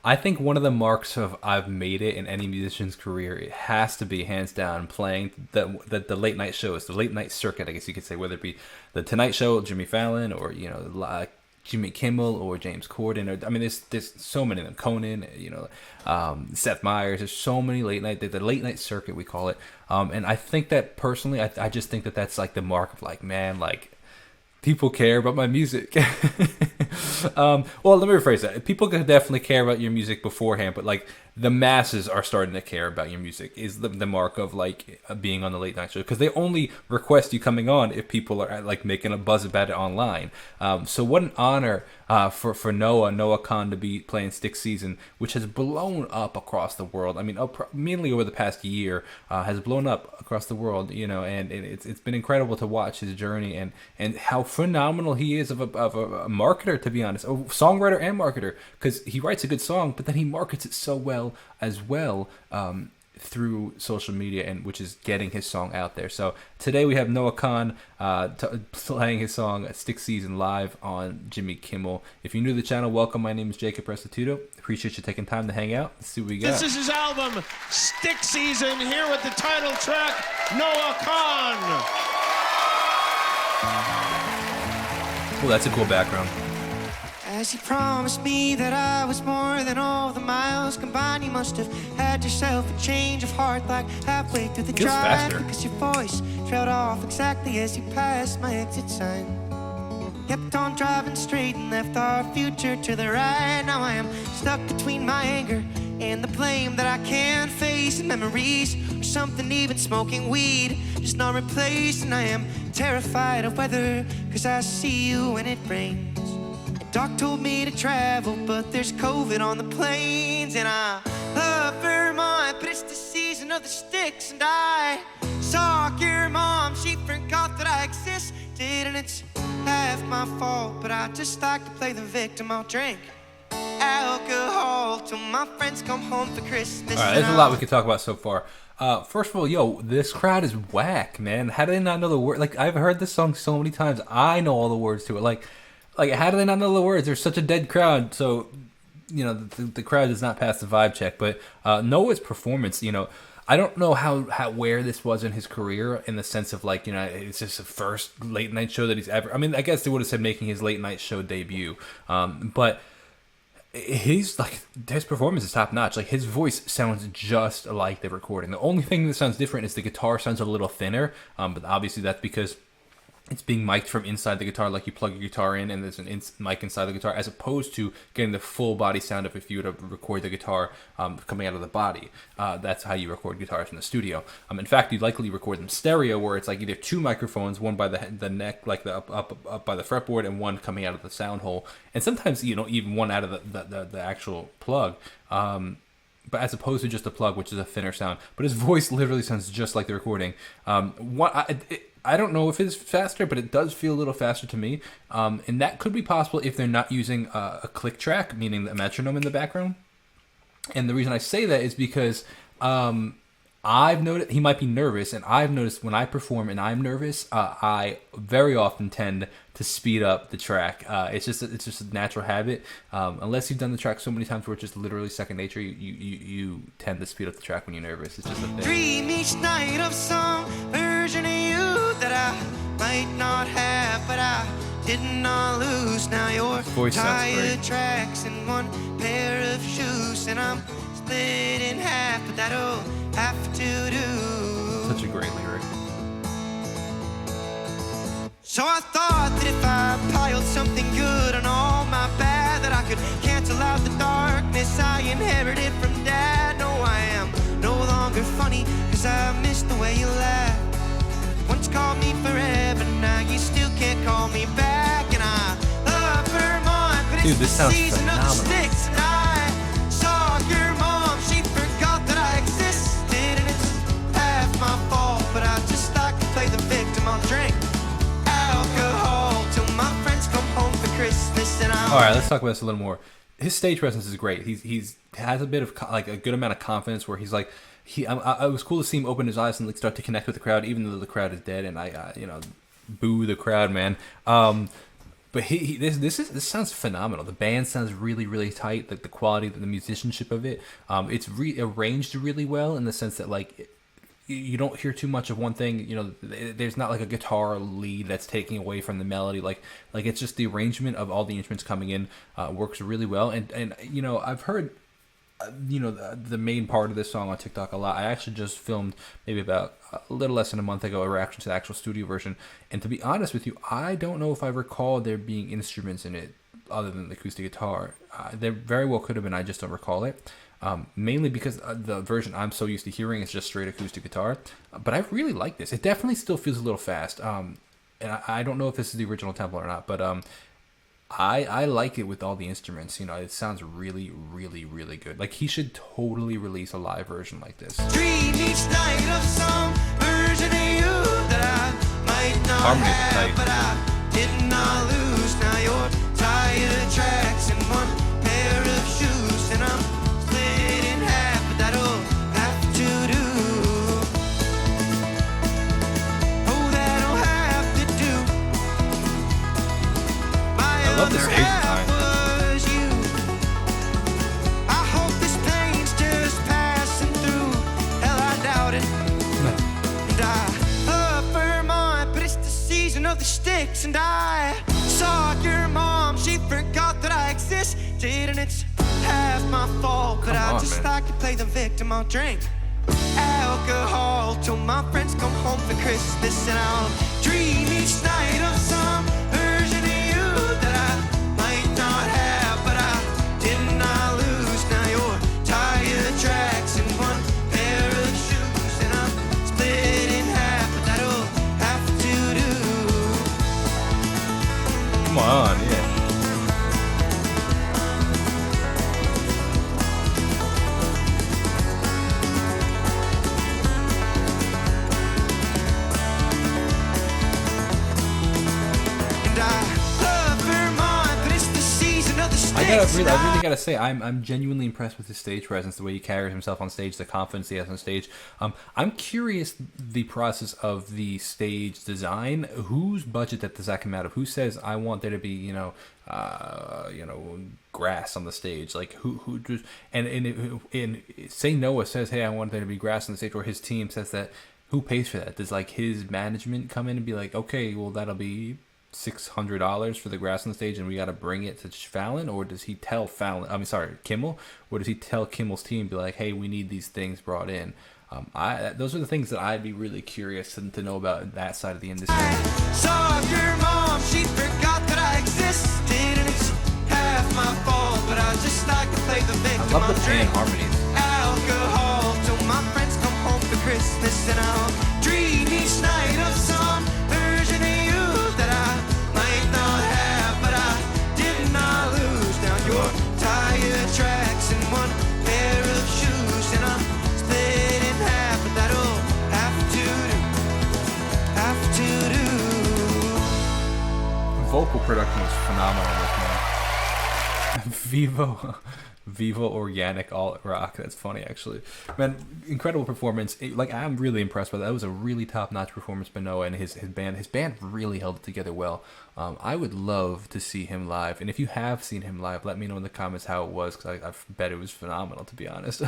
I think one of the marks of I've made it in any musician's career, it has to be hands down playing the late night shows, the late night circuit, I guess you could say, whether it be the Tonight Show, Jimmy Fallon, or Jimmy Kimmel or James Corden. Or, I mean, there's so many of them. Conan, Seth Meyers. There's so many late night. The late night circuit we call it. And I think that personally, I just think that that's like the mark of like, man, like people care about my music. Well, let me rephrase that. People could definitely care about your music beforehand, but like the masses are starting to care about your music is the mark of like being on the late night show, because they only request you coming on if people are like making a buzz about it online. So what an honor for Noah Kahan to be playing Stick Season, which has blown up across the world. I mean, mainly over the past year, has blown up across the world. And it's been incredible to watch his journey and how phenomenal he is of a marketer, to be honest, a songwriter and marketer, because he writes a good song, but then he markets it so well as well, through social media, and which is getting his song out there. So today we have Noah Kahan playing his song Stick Season live on Jimmy Kimmel. If you're new to the channel, welcome. My name is Jacob Restituto. Appreciate you taking time to hang out. Let's see what we got. This is his album Stick Season, here with the title track Noah Kahan. Well, that's a cool background. As you promised me that I was more than all the miles combined, you must have had yourself a change of heart like halfway through the Feels drive, faster. because your voice trailed off exactly as you passed my exit sign. Kept on driving straight and left our future to the right. Now I am stuck between my anger and the blame that I can't face, and memories or something, even smoking weed just not replaced. And I am terrified of weather, cause I see you when it rains. Doc told me to travel, but there's COVID on the planes. And I love Vermont, but it's the season of the sticks. And I saw your mom, she forgot that I existed. And it's half my fault, but I just like to play the victim. I'll drink alcohol till my friends come home for Christmas. All right, there's a lot we could talk about so far. First of all, this crowd is whack, man. How do they not know the word? Like, I've heard this song so many times. I know all the words to it. Like, how do they not know the words? There's such a dead crowd. So, the crowd does not pass the vibe check. But Noah's performance, I don't know how where this was in his career, in the sense of like, it's just the first late night show that he's ever. I mean, I guess they would have said making his late night show debut. But he's like, his performance is top notch. Like, his voice sounds just like the recording. The only thing that sounds different is the guitar sounds a little thinner. But obviously that's because it's being mic'd from inside the guitar, like you plug your guitar in and there's an mic inside the guitar, as opposed to getting the full body sound of if you were to record the guitar coming out of the body. That's how you record guitars in the studio. In fact, you'd likely record them stereo, where it's like either two microphones, one by the neck, like the up by the fretboard, and one coming out of the sound hole, and sometimes even one out of the actual plug. But as opposed to just a plug, which is a thinner sound. But his voice literally sounds just like the recording. I don't know if it's faster, but it does feel a little faster to me. And that could be possible if they're not using a click track, meaning the metronome in the background. And the reason I say that is because I've noticed he might be nervous, and I've noticed when I perform and I'm nervous, I very often tend to speed up the track. It's just a natural habit. Unless you've done the track so many times where it's just literally second nature, you tend to speed up the track when you're nervous. It's just a thing. Dream each night of some version of you that I might not have, but I did not lose. Now you're tired tracks and one pair of shoes, and I'm split in half, but that'll have to do. Such a great lyric. So I thought that if I piled something good on all my bad, that I could cancel out the darkness I inherited from Dad. No, I am no longer funny, cause I miss the way you laugh. Once called me forever, now you still can't call me back. And I love Vermont, but Dude, it's this the sounds season phenomenal. of the sticks. And I saw your mom, she forgot that I existed. And it's half my fault, but I just like to play the victim. I'll drink alcohol till my friends come home for Christmas. And All right, let's talk about this a little more. His stage presence is great. He's has a bit of like a good amount of confidence, where he's like, it was cool to see him open his eyes and like start to connect with the crowd, even though the crowd is dead. And I boo the crowd, man. But this sounds phenomenal. The band sounds really really tight. Like the quality, the musicianship of it. It's arranged really well in the sense that like you don't hear too much of one thing. You know, there's not like a guitar lead that's taking away from the melody. Like it's just the arrangement of all the instruments coming in works really well. And you know, I've heard the main part of this song on TikTok a lot. I actually just filmed maybe about a little less than a month ago a reaction to the actual studio version. And to be honest with you, I don't know if I recall there being instruments in it other than the acoustic guitar. There very well could have been. I just don't recall it. Mainly because the version I'm so used to hearing is just straight acoustic guitar. But I really like this. It definitely still feels a little fast. And I don't know if this is the original tempo or not, but I like it with all the instruments. You know, it sounds really, really, really good. Like he should totally release a live version like this. Dream each night of some version of you that I might not Harmony's have, tight. but I did not lose. Now you're tired tracks and one pair of shoes, and I'm split in half, but that'll have to do. Oh, that'll have to do. I love the stage design. Was you. I hope this pain's just passing through. Hell, I doubt it. And I love Vermont, but it's the season of the sticks. And I saw your mom, she forgot that I existed. And it's half my fault, but I just like to play the victim. I'll drink alcohol till my friends come home for Christmas. And I'll dream each night of some version of you that I might not have, but I did not lose. Now you're tired tracks and one pair of shoes, and I'm split in half, but that'll have to do. Come on, yeah. And I love Vermont, but it's the season of the sticks. I really gotta say, I'm genuinely impressed with his stage presence, the way he carries himself on stage, the confidence he has on stage. I'm curious the process of the stage design. Whose budget does that come out of? Who says I want there to be grass on the stage? Like who just and say Noah says, hey, I want there to be grass on the stage, or his team says that. Who pays for that? Does like his management come in and be like, okay, well that'll be $600 for the grass on the stage, and we got to bring it to Fallon? Or does he tell Kimmel? Or does he tell Kimmel's team, be like, hey, we need these things brought in? Those are the things that I'd be really curious to know about that side of the industry. Saw your mom, she forgot that I existed, and it's half my fault, but I just like to play the victim. I love the I'll pan drink harmonies. alcohol till my friends come home for Christmas, and I'll dream each night of some version of you that I might not have, but I did not lose. Now you're tired tracks and one pair of shoes, and I'm split in half, but that'll have to do. Vocal production was phenomenal on this, man. Vivo Organic Alt Rock. That's funny, actually. Man, incredible performance. I'm really impressed by that. That was a really top-notch performance by Noah and his band. His band really held it together well. I would love to see him live. And if you have seen him live, let me know in the comments how it was, because I bet it was phenomenal, to be honest.